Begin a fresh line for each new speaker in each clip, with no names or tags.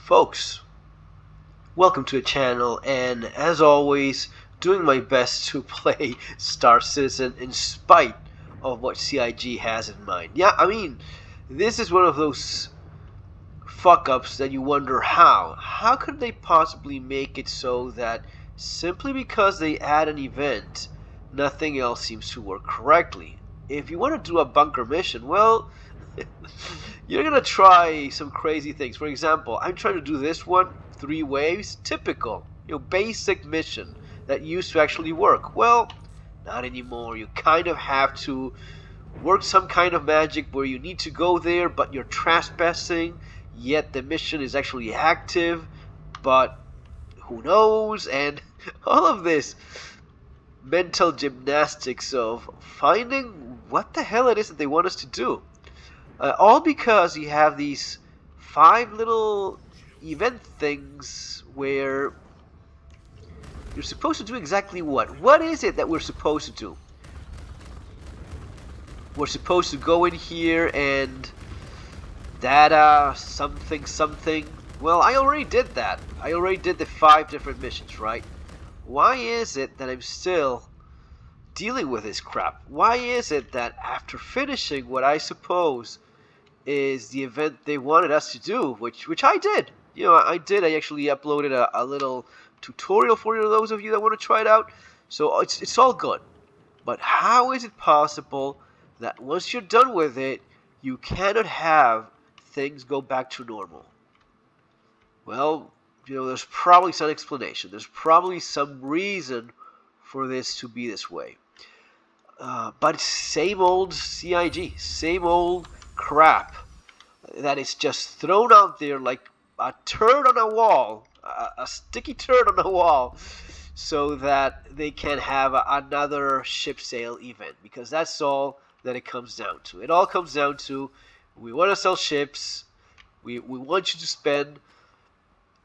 Folks, welcome to the channel, and as always, doing my best to play Star Citizen in spite of what CIG has in mind. Yeah, I mean, this is one of those fuck-ups that you wonder how. How could they possibly make it so that simply because they add an event, nothing else seems to work correctly? If you want to do a bunker mission, well, you're gonna try some crazy things. For example, I'm trying to do this one, 3 waves, typical, basic mission that used to actually work. Well, not anymore. You kind of have to work some kind of magic where you need to go there, but you're trespassing, yet the mission is actually active, but who knows? And all of this mental gymnastics of finding what the hell it is that they want us to do. All because you have these 5 little event things where you're supposed to do exactly what? What is it that we're supposed to do? We're supposed to go in here and data something. Well, I already did that. I already did the 5 different missions, right? Why is it that I'm still dealing with this crap? Why is it that after finishing what I suppose is the event they wanted us to do, which I did. I did. I actually uploaded a little tutorial for those of you that want to try it out. So it's all good. But how is it possible that once you're done with it, you cannot have things go back to normal? Well, there's probably some explanation. There's probably some reason for this to be this way. But it's same old CIG, same old crap that is just thrown out there like a turd on a wall, a sticky turd on a wall, so that they can have another ship sale event, because that's all that it comes down to. It all comes down to, we want to sell ships, we want you to spend.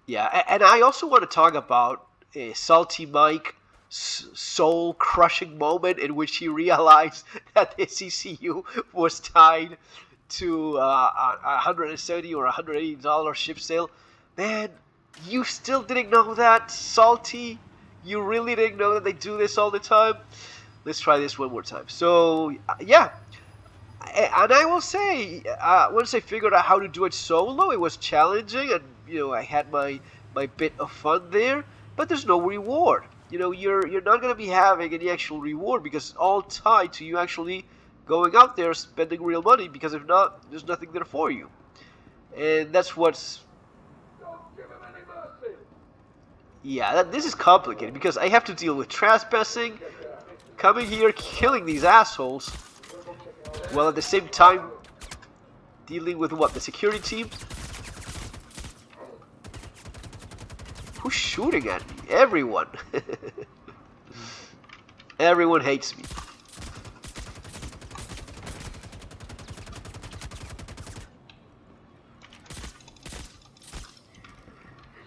Yeah, and I also want to talk about SaltEMike soul-crushing moment in which he realized that the CCU was tied to $170 or $180 ship sale. Man, you still didn't know that, Salty? You really didn't know that they do this all the time? Let's try this one more time. So, yeah. And I will say, once I figured out how to do it solo, it was challenging, and I had my bit of fun there, but there's no reward. You're not going to be having any actual reward, because it's all tied to you actually going out there spending real money, because if not, there's nothing there for you. And that's what's... Yeah, this is complicated, because I have to deal with trespassing, coming here, killing these assholes, while at the same time dealing with what? The security team? Who's shooting at me? Everyone. Everyone hates me.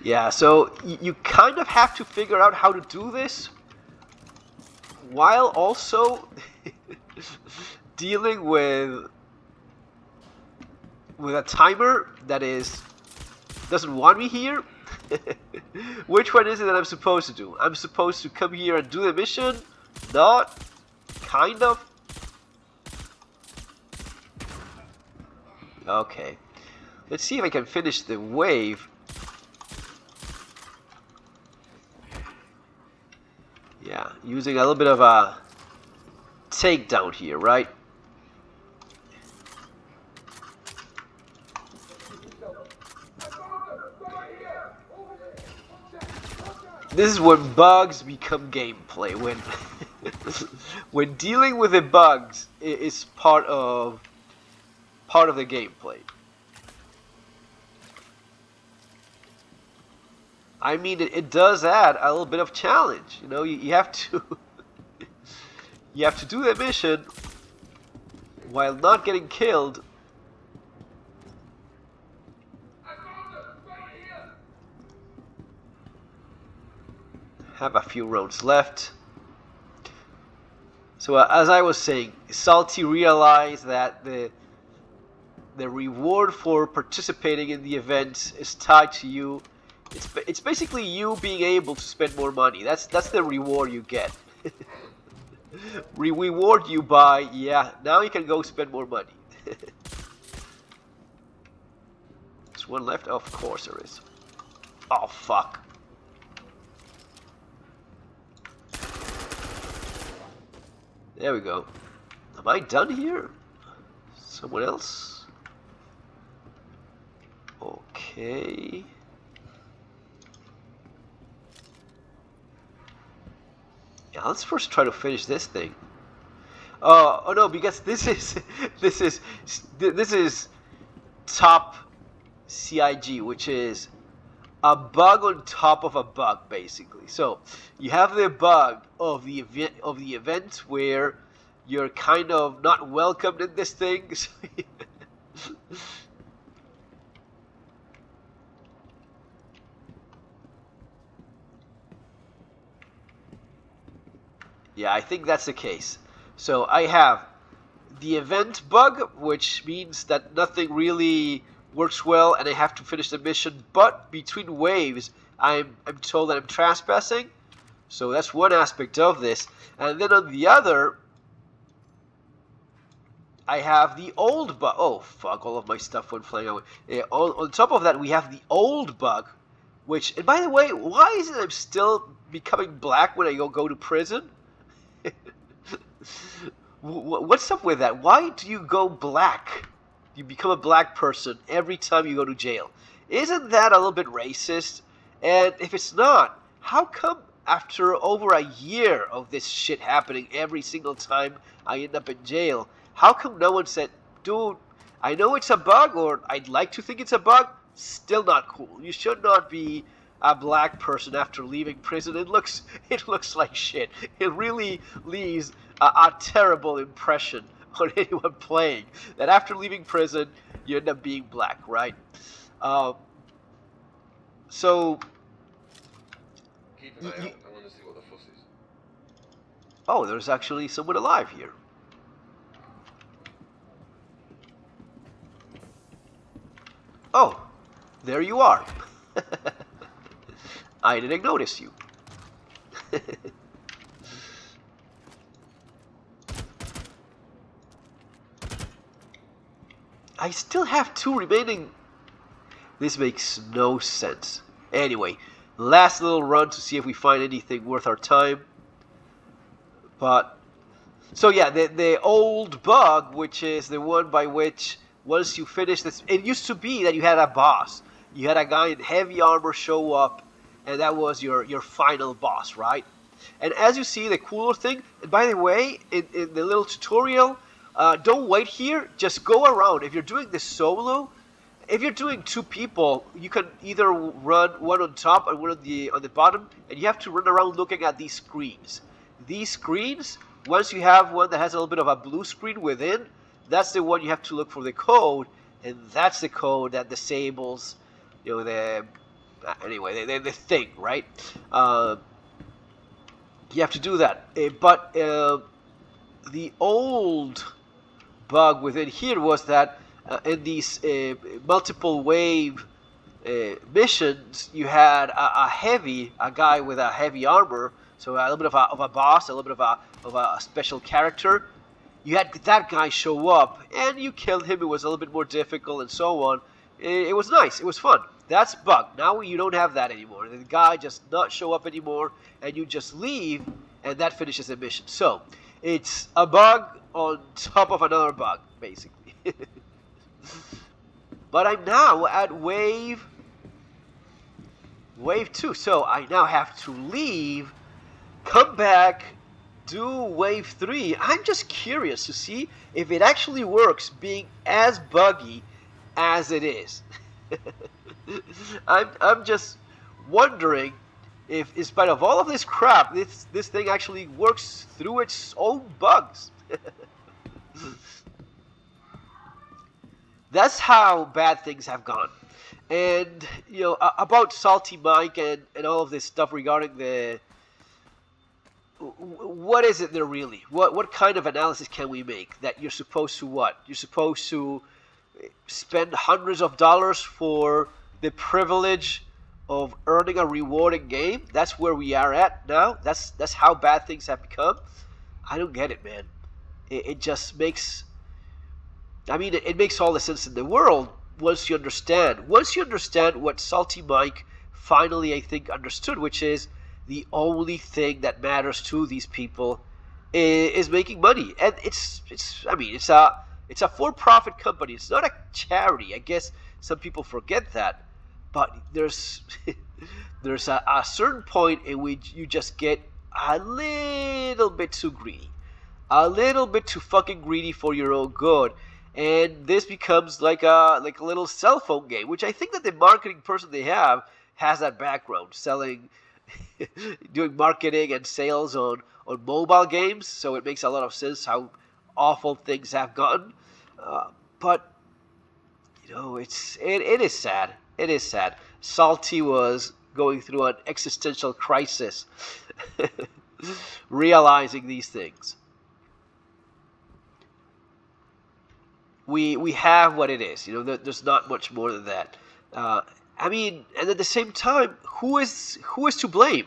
Yeah, so you kind of have to figure out how to do this while also dealing with a timer that doesn't want me here. Which one is it that I'm supposed to do? I'm supposed to come here and do the mission? Not? Kind of? Okay. Let's see if I can finish the wave. Yeah, using a little bit of a takedown here, right? This is when bugs become gameplay. When dealing with the bugs is part of the gameplay. I mean, it does add a little bit of challenge. You have to you have to do the mission while not getting killed. Have a few rounds left. So as I was saying, Salty realized that the reward for participating in the event is tied to you. It's basically you being able to spend more money. That's the reward you get. Reward you by, yeah, now you can go spend more money. There's one left? Of course there is. Oh, fuck. There we go. Am I done here? Someone else? Okay. Yeah, let's first try to finish this thing. Oh no, because this is top CIG, which is a bug on top of a bug, basically. So you have the bug of the event where you're kind of not welcomed in this thing. Yeah, I think that's the case. So I have the event bug, which means that nothing really works well and I have to finish the mission, but between waves I'm told that I'm trespassing. So that's one aspect of this. And then on the other, I have the old bug. Oh, fuck, all of my stuff went flying away. On top of that, we have the old bug, which, and by the way, why is it I'm still becoming black when I go to prison? What's up with that? Why do you go black? You become a black person every time you go to jail. Isn't that a little bit racist? And if it's not, how come after over a year of this shit happening every single time I end up in jail, how come no one said, dude, I know it's a bug, or I'd like to think it's a bug, still not cool. You should not be a black person after leaving prison. It looks like shit. It really leaves a terrible impression on anyone playing, that after leaving prison you end up being black, right? So
keep an eye out. I want to see what the fuss is.
Oh, there's actually someone alive here. Oh, there you are. I didn't notice you. I still have 2 remaining. This makes no sense. Anyway, last little run to see if we find anything worth our time. But, so yeah, the old bug, which is the one by which once you finish this, it used to be that you had a boss. You had a guy in heavy armor show up, and that was your final boss, right? And as you see, the cooler thing, and by the way, in the little tutorial, don't wait here, just go around. If you're doing this solo, if you're doing 2 people, you can either run one on top and one on the bottom, and you have to run around looking at these screens. These screens, once you have one that has a little bit of a blue screen within, that's the one you have to look for the code, and that's the code that disables, you know, the thing, right? You have to do that. But the old bug within here was that in these multiple wave missions, you had a guy with a heavy armor, so a little bit of a boss, a little bit of a special character. You had that guy show up, and you killed him. It was a little bit more difficult, and so on. It was nice. It was fun. That's bug. Now you don't have that anymore. The guy just not show up anymore, and you just leave, and that finishes the mission. So it's a bug on top of another bug, basically. But I'm now at wave 2, so I now have to leave, come back, do wave 3. I'm just curious to see if it actually works being as buggy as it is. I'm just wondering if, in spite of all of this crap, this thing actually works through its own bugs. That's how bad things have gone. And, you know, about SaltEMike and all of this stuff regarding the... What is it there really? What kind of analysis can we make? That you're supposed to what? You're supposed to spend hundreds of dollars for the privilege of earning a rewarding game. That's where we are at now. That's how bad things have become. I don't get it, man. It just makes. I mean, it makes all the sense in the world once you understand. Once you understand what SaltEMike finally, I think, understood, which is the only thing that matters to these people is making money, and it's. I mean, it's a for-profit company. It's not a charity. I guess some people forget that, but there's a certain point in which you just get a little bit too greedy, a little bit too fucking greedy for your own good, and this becomes like a little cell phone game, which I think that the marketing person they have has that background, selling, doing marketing and sales on mobile games. So it makes a lot of sense how awful things have gotten. But it is sad. It is sad. Salty was going through an existential crisis, realizing these things. We have what it is. There's not much more than that. I mean, and at the same time, who is to blame?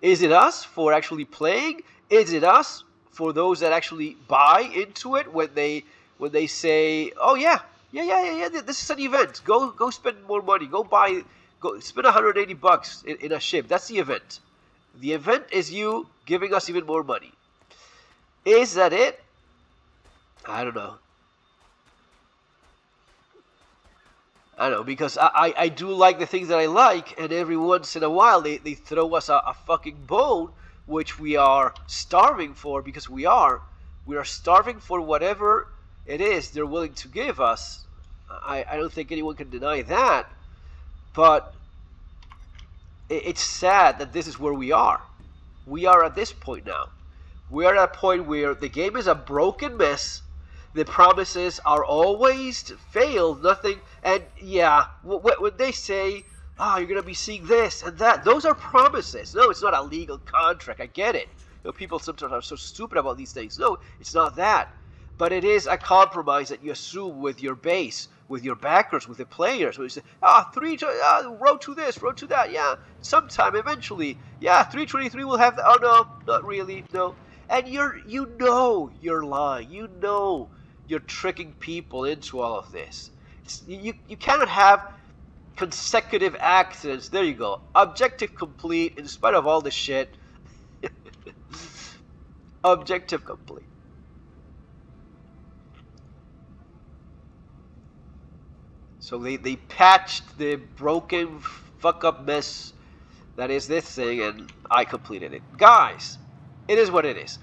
Is it us for actually playing? Is it us for those that actually buy into it when they say, "Oh yeah, yeah, this is an event. Go spend more money. Go spend $180 in a ship. That's the event. The event is you giving us even more money." Is that it? I don't know. I don't know, because I do like the things that I like, and every once in a while they throw us a fucking bone, which we are starving for, because we are starving for whatever it is they're willing to give us. I don't think anyone can deny that, but it's sad that this is where we are. We are at this point now. We are at a point where the game is a broken mess. The promises are always failed, nothing. And yeah, when they say, you're going to be seeing this and that, those are promises. No, it's not a legal contract. I get it. People sometimes are so stupid about these things. No, it's not that. But it is a compromise that you assume with your base, with your backers, with the players. When you say, road to this, road to that. Yeah, sometime, eventually. Yeah, 323 will have that. Oh, no, not really. No. And you're lying. You're tricking people into all of this. You cannot have consecutive accidents. There you go. Objective complete in spite of all the shit. Objective complete. So they patched the broken fuck up mess that is this thing, and I completed it. Guys, it is what it is.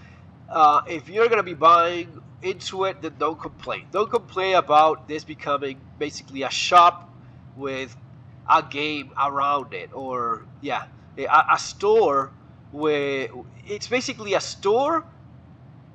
If you're going to be buying into it, then don't complain. Don't complain about this becoming basically a shop with a game around it. Or, yeah, a store where it's basically a store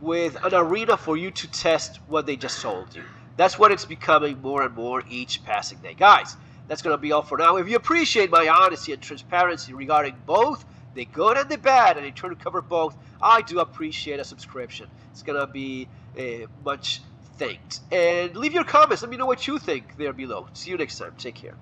with an arena for you to test what they just sold you. That's what it's becoming more and more each passing day. Guys, that's going to be all for now. If you appreciate my honesty and transparency regarding both the good and the bad, and I try to cover both, I do appreciate a subscription. It's going to be much thanked. And leave your comments. Let me know what you think there below. See you next time. Take care.